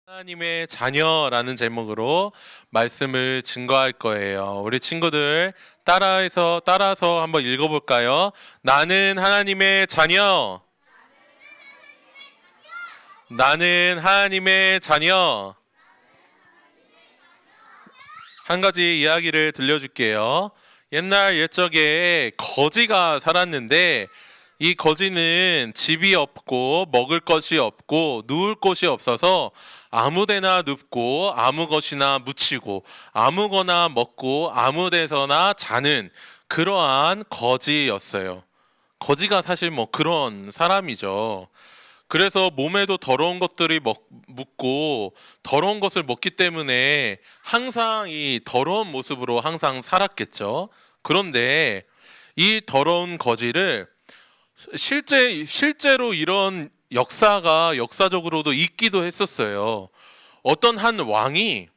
하나님의 자녀라는 제목으로 말씀을 증거할 거예요. 우리 친구들 따라서 한번 읽어볼까요? 나는 하나님의 자녀. 나는 하나님의 자녀. 한 가지 이야기를 들려줄게요. 옛날 옛적에 거지가 살았는데 이 거지는 집이 없고 먹을 것이 없고 누울 곳이 없어서 아무데나 눕고 아무 것이나 묻히고 아무거나 먹고 아무데서나 자는 그러한 거지였어요. 거지가 사실 뭐 그런 사람이죠. 그래서 몸에도 더러운 것들이 묻고 더러운 것을 먹기 때문에 항상 이 더러운 모습으로 항상 살았겠죠. 그런데 이 더러운 거지를 실제로 이런 역사가 역사적으로도 있기도 했었어요. 어떤 한 왕이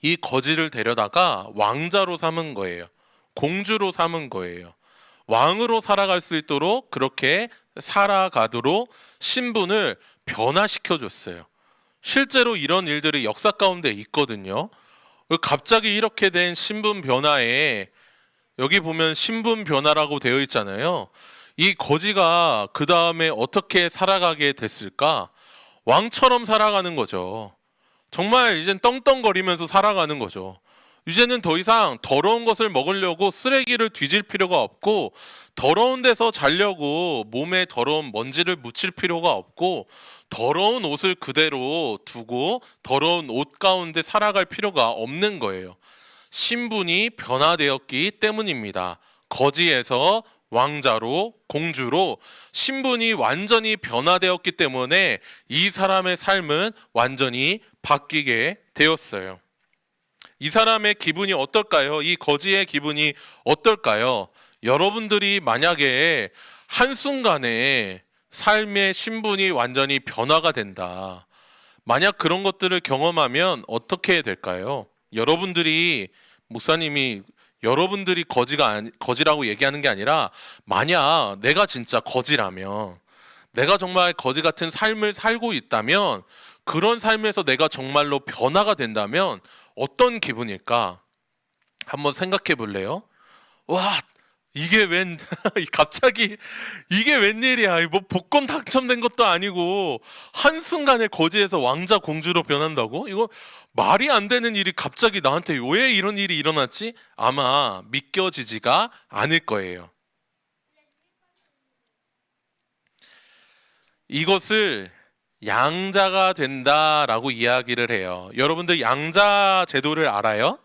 이 거지를 데려다가 왕자로 삼은 거예요. 공주로 삼은 거예요. 왕으로 살아갈 수 있도록 그렇게 살아가도록 신분을 변화시켜 줬어요. 실제로 이런 일들이 역사 가운데 있거든요. 갑자기 이렇게 된 신분 변화에 여기 보면 신분 변화라고 되어 있잖아요. 이 거지가 그 다음에 어떻게 살아가게 됐을까? 왕처럼 살아가는 거죠. 정말 이젠 떵떵거리면서 살아가는 거죠. 이제는 더 이상 더러운 것을 먹으려고 쓰레기를 뒤질 필요가 없고 더러운 데서 자려고 몸에 더러운 먼지를 묻힐 필요가 없고 더러운 옷을 그대로 두고 더러운 옷 가운데 살아갈 필요가 없는 거예요. 신분이 변화되었기 때문입니다. 거지에서 왕자로 공주로 신분이 완전히 변화되었기 때문에 이 사람의 삶은 완전히 바뀌게 되었어요. 이 사람의 기분이 어떨까요? 이 거지의 기분이 어떨까요? 여러분들이 만약에 한순간에 삶의 신분이 완전히 변화가 된다. 만약 그런 것들을 경험하면 어떻게 될까요? 목사님이 여러분들이 거지라고 얘기하는 게 아니라 만약 내가 진짜 거지라면 내가 정말 거지 같은 삶을 살고 있다면 그런 삶에서 내가 정말로 변화가 된다면 어떤 기분일까? 한번 생각해 볼래요? 와, 이게 갑자기 이게 웬일이야? 뭐 복권 당첨된 것도 아니고 한순간에 거지에서 왕자 공주로 변한다고? 이거 말이 안 되는 일이 갑자기 나한테 왜 이런 일이 일어났지? 아마 믿겨지지가 않을 거예요. 이것을 양자가 된다라고 이야기를 해요. 여러분들 양자 제도를 알아요?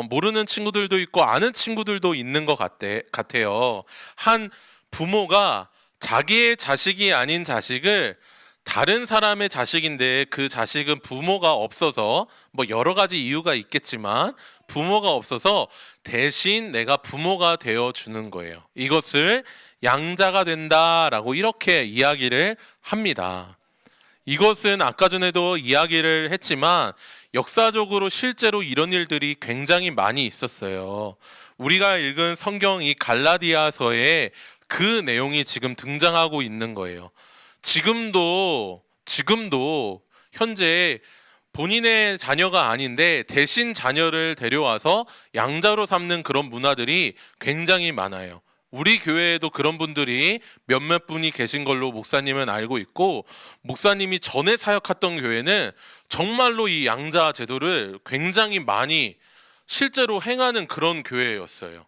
모르는 친구들도 있고 아는 친구들도 있는 것 같아요. 한 부모가 자기의 자식이 아닌 자식을 다른 사람의 자식인데 그 자식은 부모가 없어서 뭐 여러 가지 이유가 있겠지만 부모가 없어서 대신 내가 부모가 되어 주는 거예요. 이것을 양자가 된다라고 이렇게 이야기를 합니다. 이것은 아까 전에도 이야기를 했지만 역사적으로 실제로 이런 일들이 굉장히 많이 있었어요. 우리가 읽은 성경 이 갈라디아서에 그 내용이 지금 등장하고 있는 거예요. 지금도 현재 본인의 자녀가 아닌데 대신 자녀를 데려와서 양자로 삼는 그런 문화들이 굉장히 많아요. 우리 교회에도 그런 분들이 몇몇 분이 계신 걸로 목사님은 알고 있고 목사님이 전에 사역했던 교회는 정말로 이 양자 제도를 굉장히 많이 실제로 행하는 그런 교회였어요.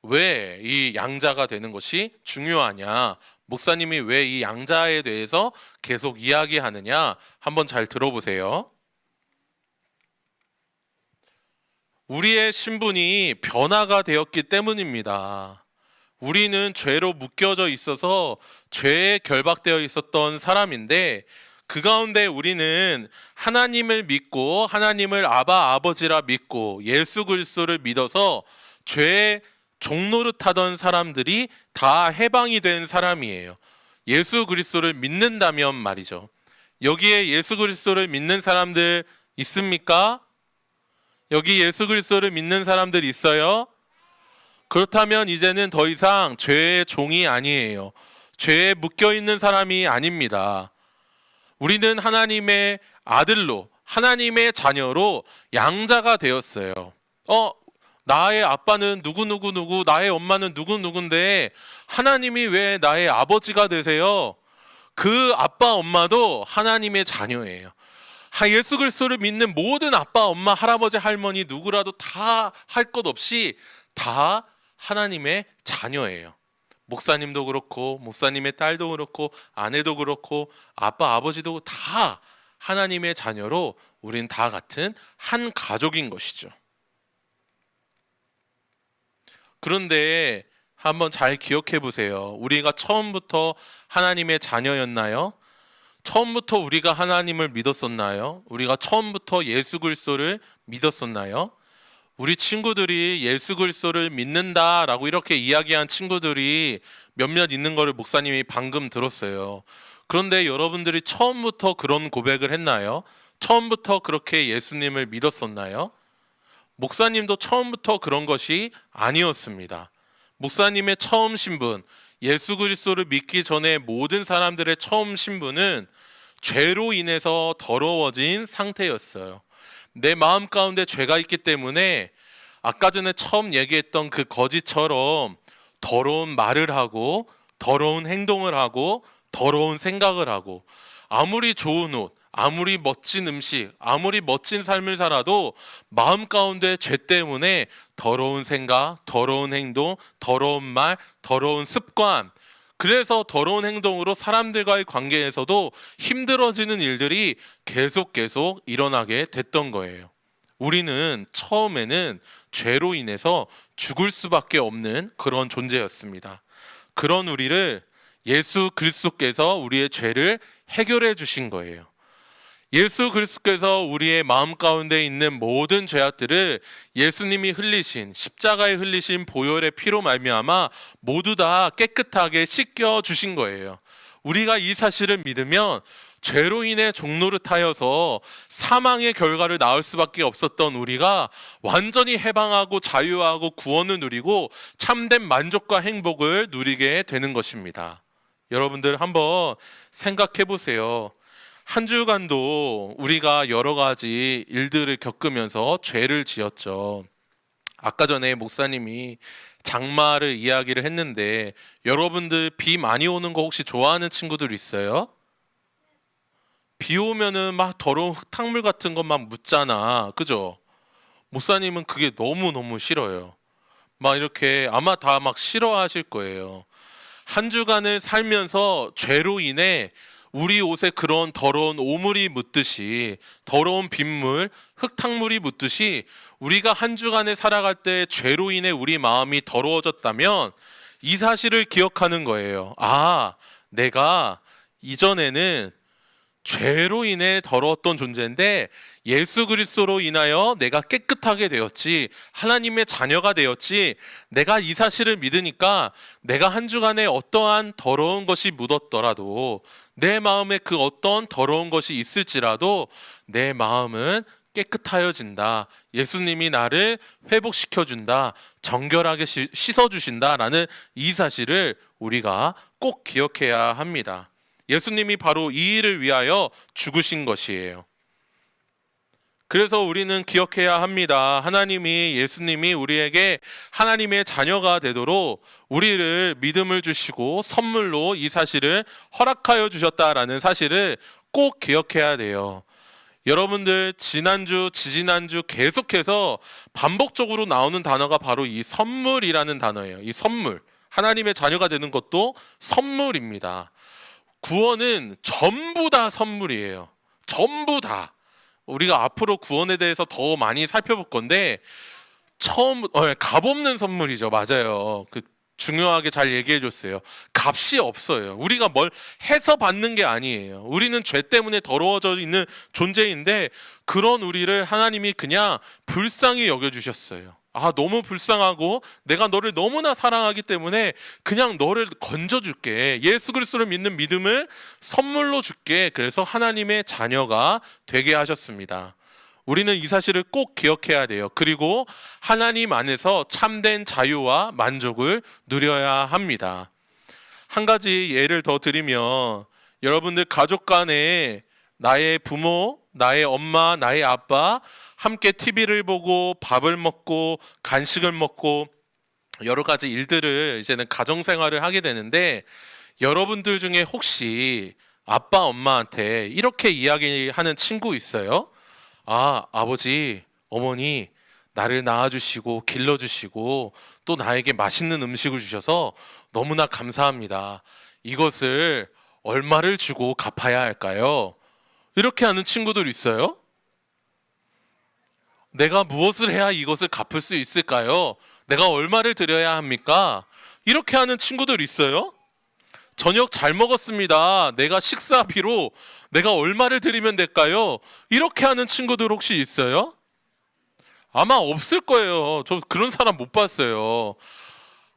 왜 이 양자가 되는 것이 중요하냐? 목사님이 왜 이 양자에 대해서 계속 이야기하느냐? 한번 잘 들어보세요. 우리의 신분이 변화가 되었기 때문입니다. 우리는 죄로 묶여져 있어서 죄에 결박되어 있었던 사람인데 그 가운데 우리는 하나님을 믿고 하나님을 아버지라 믿고 예수 그리스도를 믿어서 죄의 종노릇하던 사람들이 다 해방이 된 사람이에요. 예수 그리스도를 믿는다면 말이죠. 여기에 예수 그리스도를 믿는 사람들 있습니까? 여기 예수 그리스도를 믿는 사람들 있어요? 그렇다면 이제는 더 이상 죄의 종이 아니에요. 죄에 묶여 있는 사람이 아닙니다. 우리는 하나님의 아들로, 하나님의 자녀로 양자가 되었어요. 나의 아빠는 누구, 나의 엄마는 누군데 하나님이 왜 나의 아버지가 되세요? 그 아빠, 엄마도 하나님의 자녀예요. 예수 그리스도를 믿는 모든 아빠, 엄마, 할아버지, 할머니 누구라도 다 할 것 없이 다 하나님의 자녀예요. 목사님도 그렇고, 목사님의 딸도 그렇고, 아내도 그렇고, 아빠, 아버지도 다 하나님의 자녀로 우린 다 같은 한 가족인 것이죠. 그런데 한번 잘 기억해 보세요. 우리가 처음부터 하나님의 자녀였나요? 처음부터 우리가 하나님을 믿었었나요? 우리가 처음부터 예수 그리스도를 믿었었나요? 우리 친구들이 예수 그리스도를 믿는다라고 이렇게 이야기한 친구들이 몇몇 있는 것을 목사님이 방금 들었어요. 그런데 여러분들이 처음부터 그런 고백을 했나요? 처음부터 그렇게 예수님을 믿었었나요? 목사님도 처음부터 그런 것이 아니었습니다. 목사님의 처음 신분, 예수 그리스도를 믿기 전에 모든 사람들의 처음 신분은 죄로 인해서 더러워진 상태였어요. 내 마음 가운데 죄가 있기 때문에 아까 전에 처음 얘기했던 그 거지처럼 더러운 말을 하고, 더러운 행동을 하고, 더러운 생각을 하고, 아무리 좋은 옷, 아무리 멋진 음식, 아무리 멋진 삶을 살아도 마음 가운데 죄 때문에 더러운 생각, 더러운 행동, 더러운 말, 더러운 습관, 그래서 더러운 행동으로 사람들과의 관계에서도 힘들어지는 일들이 계속 일어나게 됐던 거예요. 우리는 처음에는 죄로 인해서 죽을 수밖에 없는 그런 존재였습니다. 그런 우리를 예수 그리스도께서 우리의 죄를 해결해 주신 거예요. 예수 그리스도께서 우리의 마음 가운데 있는 모든 죄악들을 예수님이 흘리신, 십자가에 흘리신 보혈의 피로 말미암아 모두 다 깨끗하게 씻겨 주신 거예요. 우리가 이 사실을 믿으면 죄로 인해 종노릇하여서 사망의 결과를 낳을 수밖에 없었던 우리가 완전히 해방하고 자유하고 구원을 누리고 참된 만족과 행복을 누리게 되는 것입니다. 여러분들 한번 생각해 보세요. 한 주간도 우리가 여러 가지 일들을 겪으면서 죄를 지었죠. 아까 전에 목사님이 장마를 이야기를 했는데, 여러분들 비 많이 오는 거 혹시 좋아하는 친구들 있어요? 비 오면은 막 더러운 흙탕물 같은 것 막 묻잖아, 그죠? 목사님은 그게 너무너무 싫어요. 막 이렇게 아마 다 막 싫어하실 거예요. 한 주간을 살면서 죄로 인해 우리 옷에 그런 더러운 오물이 묻듯이, 더러운 빗물, 흙탕물이 묻듯이 우리가 한 주간에 살아갈 때 죄로 인해 우리 마음이 더러워졌다면 이 사실을 기억하는 거예요. 내가 이전에는 죄로 인해 더러웠던 존재인데 예수 그리스도로 인하여 내가 깨끗하게 되었지, 하나님의 자녀가 되었지, 내가 이 사실을 믿으니까 내가 한 주간에 어떠한 더러운 것이 묻었더라도, 내 마음에 그 어떤 더러운 것이 있을지라도 내 마음은 깨끗하여진다. 예수님이 나를 회복시켜준다. 정결하게 씻어주신다라는 이 사실을 우리가 꼭 기억해야 합니다. 예수님이 바로 이 일을 위하여 죽으신 것이에요. 그래서 우리는 기억해야 합니다. 예수님이 우리에게 하나님의 자녀가 되도록 우리를 믿음을 주시고 선물로 이 사실을 허락하여 주셨다라는 사실을 꼭 기억해야 돼요. 여러분들 지난주, 지지난주 계속해서 반복적으로 나오는 단어가 바로 이 선물이라는 단어예요. 이 선물. 하나님의 자녀가 되는 것도 선물입니다. 구원은 전부 다 선물이에요. 전부 다. 우리가 앞으로 구원에 대해서 더 많이 살펴볼 건데 값없는 선물이죠. 맞아요. 중요하게 잘 얘기해 줬어요. 값이 없어요. 우리가 뭘 해서 받는 게 아니에요. 우리는 죄 때문에 더러워져 있는 존재인데 그런 우리를 하나님이 그냥 불쌍히 여겨주셨어요. 너무 불쌍하고 내가 너를 너무나 사랑하기 때문에 그냥 너를 건져줄게. 예수 그리스도를 믿는 믿음을 선물로 줄게. 그래서 하나님의 자녀가 되게 하셨습니다. 우리는 이 사실을 꼭 기억해야 돼요. 그리고 하나님 안에서 참된 자유와 만족을 누려야 합니다. 한 가지 예를 더 드리면, 여러분들 가족 간에 나의 부모, 나의 엄마, 나의 아빠 함께 TV를 보고 밥을 먹고 간식을 먹고 여러 가지 일들을 이제는 가정 생활을 하게 되는데, 여러분들 중에 혹시 아빠 엄마한테 이렇게 이야기하는 친구 있어요? 아, 아버지, 어머니, 나를 낳아주시고 길러주시고 또 나에게 맛있는 음식을 주셔서 너무나 감사합니다. 이것을 얼마를 주고 갚아야 할까요? 이렇게 하는 친구들 있어요? 내가 무엇을 해야 이것을 갚을 수 있을까요? 내가 얼마를 드려야 합니까? 이렇게 하는 친구들 있어요? 저녁 잘 먹었습니다. 내가 식사비로 내가 얼마를 드리면 될까요? 이렇게 하는 친구들 혹시 있어요? 아마 없을 거예요. 저 그런 사람 못 봤어요.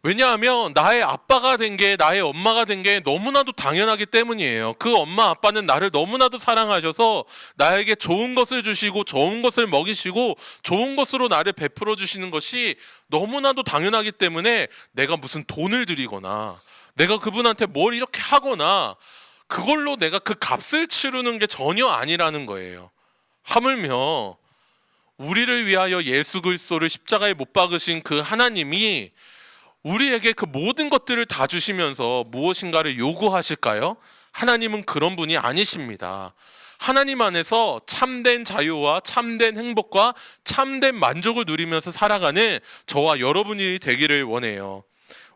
왜냐하면 나의 아빠가 된 게, 나의 엄마가 된 게 너무나도 당연하기 때문이에요. 그 엄마 아빠는 나를 너무나도 사랑하셔서 나에게 좋은 것을 주시고 좋은 것을 먹이시고 좋은 것으로 나를 베풀어 주시는 것이 너무나도 당연하기 때문에 내가 무슨 돈을 드리거나 내가 그분한테 뭘 이렇게 하거나 그걸로 내가 그 값을 치르는 게 전혀 아니라는 거예요. 하물며 우리를 위하여 예수 그리스도를 십자가에 못 박으신 그 하나님이 우리에게 그 모든 것들을 다 주시면서 무엇인가를 요구하실까요? 하나님은 그런 분이 아니십니다. 하나님 안에서 참된 자유와 참된 행복과 참된 만족을 누리면서 살아가는 저와 여러분이 되기를 원해요.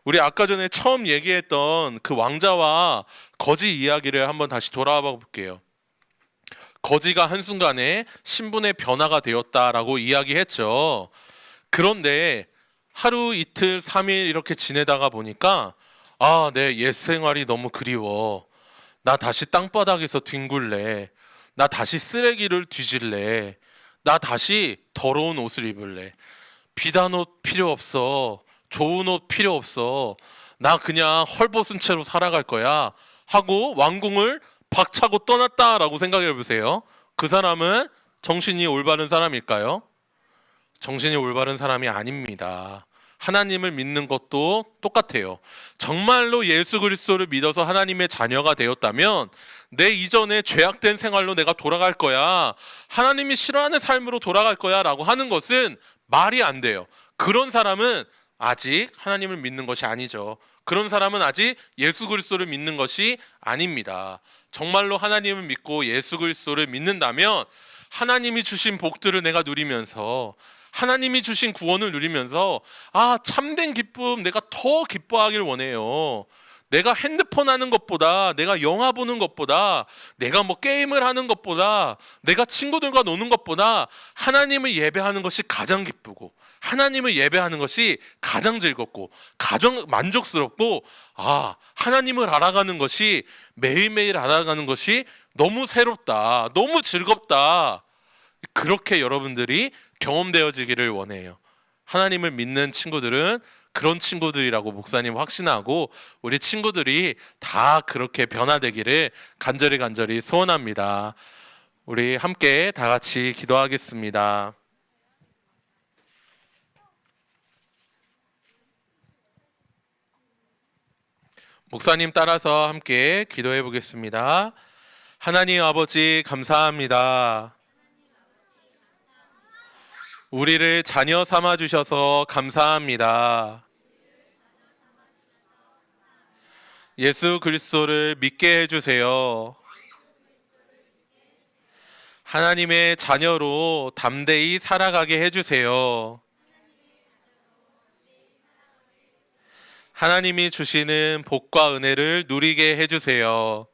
우리 아까 전에 처음 얘기했던 그 왕자와 거지 이야기를 한번 다시 돌아와 볼게요. 거지가 한순간에 신분의 변화가 되었다라고 이야기했죠. 그런데 하루 이틀 3일 이렇게 지내다가 보니까 내 옛 생활이 너무 그리워. 나 다시 땅바닥에서 뒹굴래. 나 다시 쓰레기를 뒤질래. 나 다시 더러운 옷을 입을래. 비단 옷 필요 없어. 좋은 옷 필요 없어. 나 그냥 헐벗은 채로 살아갈 거야 하고 왕궁을 박차고 떠났다라고 생각해 보세요. 그 사람은 정신이 올바른 사람일까요? 정신이 올바른 사람이 아닙니다. 하나님을 믿는 것도 똑같아요. 정말로 예수 그리스도를 믿어서 하나님의 자녀가 되었다면 내 이전에 죄악된 생활로 내가 돌아갈 거야, 하나님이 싫어하는 삶으로 돌아갈 거야 라고 하는 것은 말이 안 돼요. 그런 사람은 아직 하나님을 믿는 것이 아니죠. 그런 사람은 아직 예수 그리스도를 믿는 것이 아닙니다. 정말로 하나님을 믿고 예수 그리스도를 믿는다면 하나님이 주신 복들을 내가 누리면서, 하나님이 주신 구원을 누리면서 참된 기쁨 내가 더 기뻐하길 원해요. 내가 핸드폰 하는 것보다, 내가 영화 보는 것보다, 내가 뭐 게임을 하는 것보다, 내가 친구들과 노는 것보다 하나님을 예배하는 것이 가장 기쁘고 하나님을 예배하는 것이 가장 즐겁고 가장 만족스럽고 하나님을 알아가는 것이, 매일매일 알아가는 것이 너무 새롭다, 너무 즐겁다. 그렇게 여러분들이 경험되어지기를 원해요. 하나님을 믿는 친구들은 그런 친구들이라고 목사님 확신하고 우리 친구들이 다 그렇게 변화되기를 간절히 소원합니다. 우리 함께 다 같이 기도하겠습니다. 목사님 따라서 함께 기도해 보겠습니다. 하나님 아버지 감사합니다. 우리를 자녀 삼아 주셔서 감사합니다. 예수 그리스도를 믿게 해주세요. 하나님의 자녀로 담대히 살아가게 해주세요. 하나님이 주시는 복과 은혜를 누리게 해주세요.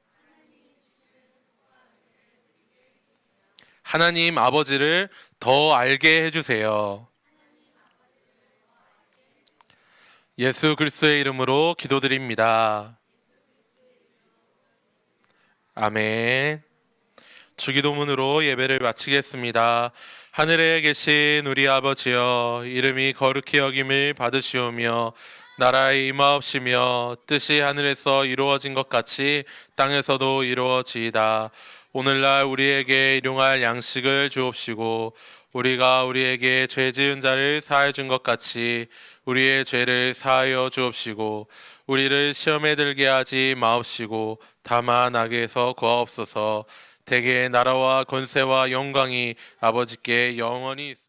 하나님 아버지를 더 알게 해주세요. 예수 그리스도의 이름으로 기도드립니다. 아멘. 주기도문으로 예배를 마치겠습니다. 하늘에 계신 우리 아버지여, 이름이 거룩히 여김을 받으시오며 나라의 임하옵시며 뜻이 하늘에서 이루어진 것 같이 땅에서도 이루어지이다. 오늘날 우리에게 일용할 양식을 주옵시고 우리가 우리에게 죄 지은 자를 사하여 준 것 같이 우리의 죄를 사하여 주옵시고 우리를 시험에 들게 하지 마옵시고 다만 악에서 구하옵소서. 대개의 나라와 권세와 영광이 아버지께 영원히 있어